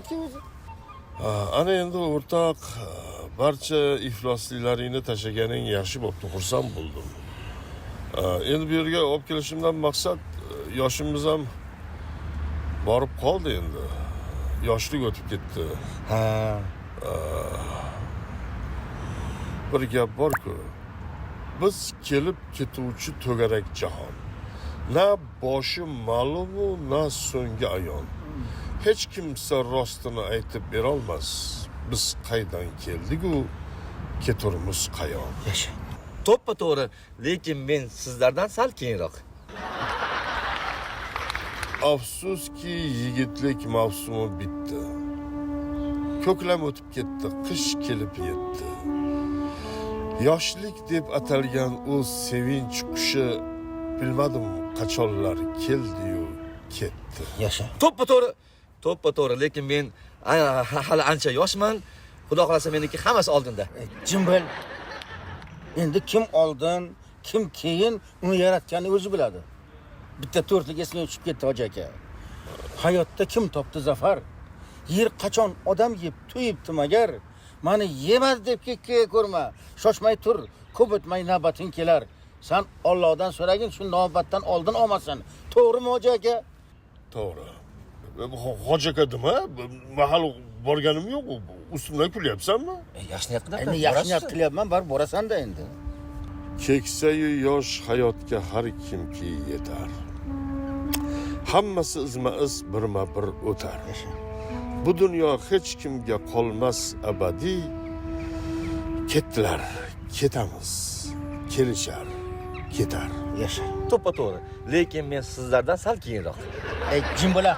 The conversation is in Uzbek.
ketgan o'zi. Ana endi o'rtoq, barcha iflosliklaringni tashlaganing yaxshi bo'pti, xursand bo'ldim. Endi bu yerga olib kelishimdan maqsad yoshimiz ham borib qoldi endi. Yoshlik o'tib ketdi. Ha, Bir gap bor-ku. Biz kelib ketuvchi to'garak jahon. Na boshi ma'lumu, na so'nggi ayon. Hech kimsa rostini aytib bera olmas. Biz qaydan keldik-u, keturimiz qayon. yasha. To'ppa to'g'ri, lekin men sizlardan sal keyinroq. Afsuski yigitlik mavsumi bitdi. Ko'klam o'tib ketdi, qish kelib yetdi. Yoshlik deb atalgan o sevinch qushi bilmadim qachonlar keldi-yu ketdi. Yasha. To'ppa to'g'ri, lekin men hali ancha yoshman. Xudo xolasa meniki hammasi oldinda. Jim bo'l. Endi kim oldin, kim keyin uni yaratgani o'zi biladi. Bitta to'rtlik esga tushib ketdi hoji aka. Hayotda kim topdi zafar? Yer qachon odam yeb to'yibdi magar? Mani yemaz deb kekka ko'rma. Shoshmay tur, ko'p o'tmay navbating kelar. Sen Allohdan so'ragin, shu navbatdan oldin olmasin. To'g'rimi hoji aka? To'g'ri. Hoji aka nima? Mahal borganim yo'q. Ustimdan kulyapsanmi? Yaxshi niyat qilyapman. Endi yaxshi niyat qilyapman, borib borasan-da endi. Keksayu yosh hayotga har kimki yetar. Hammasi izma-iz birma-bir o'tar. Bu dunyo hech kimga qolmas abadiy. Ketdilar, ketamiz. Kelishar, ketar. Yasha. To'ppa to'g'ri, lekin men sizlardan sal keyinroq. Jim bo'la.